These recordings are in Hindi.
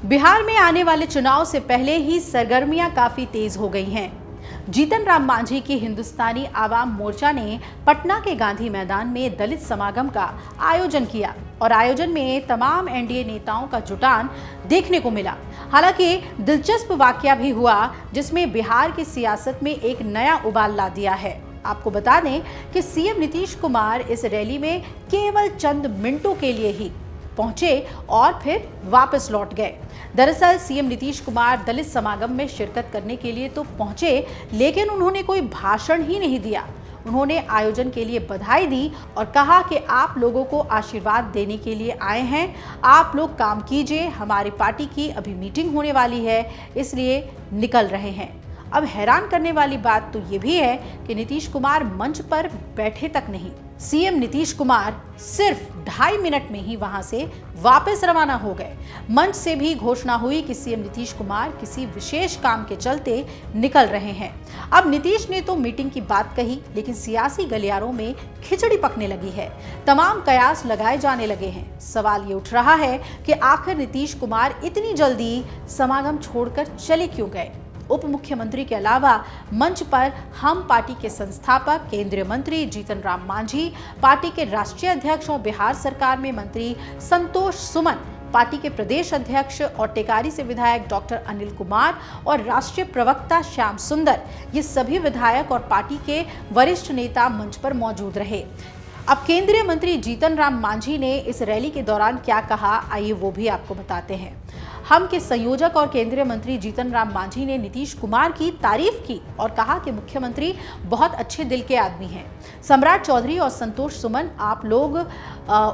बिहार में आने वाले चुनाव से पहले ही सरगर्मियां काफी तेज हो गई हैं। जीतन राम मांझी की हिंदुस्तानी आवाम मोर्चा ने पटना के गांधी मैदान में दलित समागम का आयोजन किया और आयोजन में तमाम एनडीए नेताओं का जुटान देखने को मिला। हालांकि दिलचस्प वाकया भी हुआ जिसमें बिहार की सियासत में एक नया उबाल ला दिया है। आपको बता दें कि सीएम नीतीश कुमार इस रैली में केवल चंद मिनटों के लिए ही पहुंचे और फिर वापस लौट गए। दरअसल सीएम नीतीश कुमार दलित समागम में शिरकत करने के लिए तो पहुंचे, लेकिन उन्होंने कोई भाषण ही नहीं दिया। उन्होंने आयोजन के लिए बधाई दी और कहा कि आप लोगों को आशीर्वाद देने के लिए आए हैं, आप लोग काम कीजिए, हमारी पार्टी की अभी मीटिंग होने वाली है, इसलिए निकल रहे हैं। अब हैरान करने वाली बात तो ये भी है कि नीतीश कुमार मंच पर बैठे तक नहीं, सीएम नीतीश कुमार सिर्फ 2.5 मिनट में ही वहां से वापस रवाना हो गए। मंच से भी घोषणा हुई कि सीएम नीतीश कुमार किसी विशेष काम के चलते निकल रहे हैं। अब नीतीश ने तो मीटिंग की बात कही, लेकिन सियासी गलियारों में खिचड़ी पकने लगी है, तमाम कयास लगाए जाने लगे हैं। सवाल ये उठ रहा है कि आखिर नीतीश कुमार इतनी जल्दी समागम छोड़कर चले क्यों गए। उप मुख्यमंत्री के अलावा मंच पर हम पार्टी के संस्थापक केंद्रीय मंत्री जीतन राम मांझी, पार्टी के राष्ट्रीय अध्यक्ष और बिहार सरकार में मंत्री संतोष सुमन, पार्टी के प्रदेश अध्यक्ष और टेकारी से विधायक डॉक्टर अनिल कुमार और राष्ट्रीय प्रवक्ता श्याम सुंदर, ये सभी विधायक और पार्टी के वरिष्ठ नेता मंच पर मौजूद रहे। अब केंद्रीय मंत्री जीतन राम मांझी ने इस रैली के दौरान क्या कहा, आइए वो भी आपको बताते हैं। हम के संयोजक और केंद्रीय मंत्री जीतन राम मांझी ने नीतीश कुमार की तारीफ की और कहा कि मुख्यमंत्री बहुत अच्छे दिल के आदमी हैं। सम्राट चौधरी और संतोष सुमन, आप लोग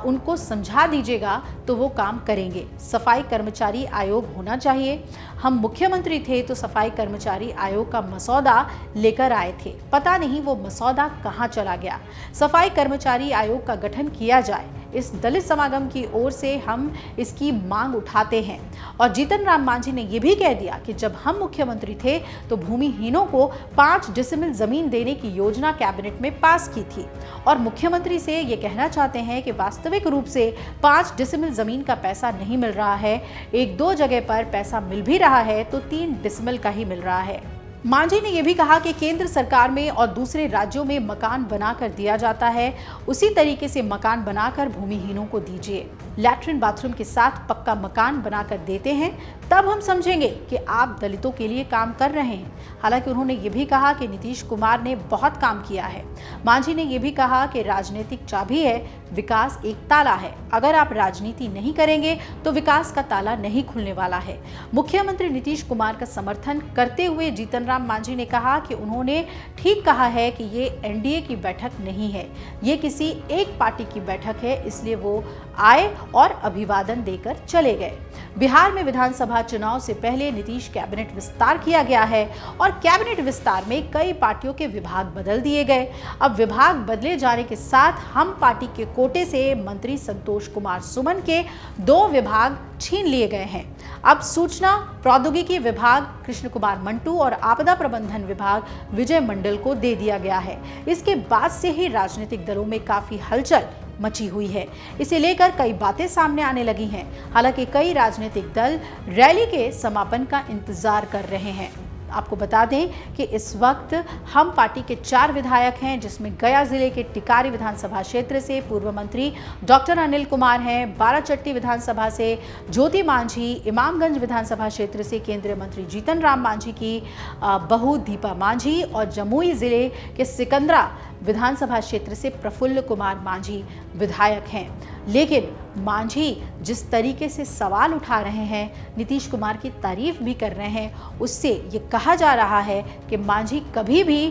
उनको समझा दीजिएगा तो वो काम करेंगे। सफाई कर्मचारी आयोग होना चाहिए। हम मुख्यमंत्री थे तो सफाई कर्मचारी आयोग का मसौदा लेकर आए थे, पता नहीं वो मसौदा कहाँ चला गया। सफाई कर्मचारी आयोग का गठन किया जाए, इस दलित समागम की ओर से हम इसकी मांग उठाते हैं। और जीतन राम मांझी ने यह भी कह दिया कि जब हम मुख्यमंत्री थे तो भूमिहीनों को 5 डिसमिल जमीन देने की योजना कैबिनेट में पास की थी और मुख्यमंत्री से ये कहना चाहते हैं कि वास्तविक रूप से 5 डिसमिल जमीन का पैसा नहीं मिल रहा है, 1-2 जगह पर पैसा मिल भी रहा है तो 3 डिसमिल का ही मिल रहा है। मांझी ने यह भी कहा कि केंद्र सरकार में और दूसरे राज्यों में मकान बनाकर दिया जाता है, उसी तरीके से मकान बनाकर भूमिहीनों को दीजिए। लैट्रिन बाथरूम के साथ पक्का मकान बनाकर देते हैं, तब हम समझेंगे कि आप दलितों के लिए काम कर रहे हैं। हालांकि उन्होंने ये भी कहा कि नीतीश कुमार ने बहुत काम किया है। मांझी ने यह भी कहा कि राजनीतिक चाबी है, विकास एक ताला है, अगर आप राजनीति नहीं करेंगे तो विकास का ताला नहीं खुलने वाला है। मुख्यमंत्री नीतीश कुमार का समर्थन करते हुए जीतन राम मांझी ने कहा कि उन्होंने ठीक कहा है कि ये एनडीए की बैठक नहीं है, ये किसी एक पार्टी की बैठक है, इसलिए वो आए और अभिवादन देकर चले गए। बिहार में विधानसभा चुनाव से पहले नीतीश कैबिनेट विस्तार किया गया है और कैबिनेट विस्तार में कई पार्टियों के विभाग बदल दिए गए। अब विभाग बदले जाने के साथ हम पार्टी के कोटे से मंत्री संतोष कुमार सुमन के 2 विभाग छीन लिए गए हैं। अब सूचना प्रौद्योगिकी विभाग कृष्ण कुमार मंटू और आपदा प्रबंधन विभाग विजय मंडल को दे दिया गया है। इसके बाद से ही राजनीतिक दलों में काफी हलचल मची हुई है। इसे लेकर कई बातें सामने आने लगी हैं। हालांकि कई राजनीतिक दल रैली के समापन का इंतजार कर रहे हैं। आपको बता दें कि इस वक्त हम पार्टी के 4 विधायक हैं, जिसमें गया जिले के टिकारी विधानसभा क्षेत्र से पूर्व मंत्री डॉक्टर अनिल कुमार हैं, बाराचट्टी विधानसभा से ज्योति मांझी, इमामगंज विधानसभा क्षेत्र से केंद्रीय मंत्री जीतन राम मांझी की बहू दीपा मांझी और जमुई जिले के सिकंदरा विधानसभा क्षेत्र से प्रफुल्ल कुमार मांझी विधायक हैं। लेकिन मांझी जिस तरीके से सवाल उठा रहे हैं, नीतीश कुमार की तारीफ भी कर रहे हैं, उससे ये कहा जा रहा है कि मांझी कभी भी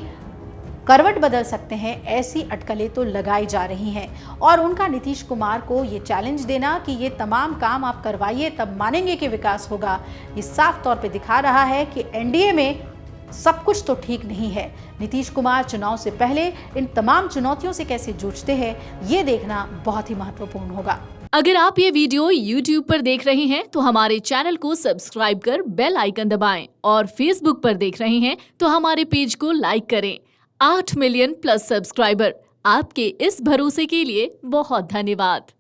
करवट बदल सकते हैं, ऐसी अटकलें तो लगाई जा रही हैं। और उनका नीतीश कुमार को ये चैलेंज देना कि ये तमाम काम आप करवाइए तब मानेंगे कि विकास होगा, ये साफ तौर पे दिखा रहा है कि एनडीए में सब कुछ तो ठीक नहीं है। नीतीश कुमार चुनाव से पहले इन तमाम चुनौतियों से कैसे जूझते हैं, ये देखना बहुत ही महत्वपूर्ण होगा। अगर आप ये वीडियो YouTube पर देख रहे हैं तो हमारे चैनल को सब्सक्राइब कर बेल आइकन दबाएं और Facebook पर देख रहे हैं तो हमारे पेज को लाइक करें। 8 मिलियन प्लस सब्सक्राइबर, आपके इस भरोसे के लिए बहुत धन्यवाद।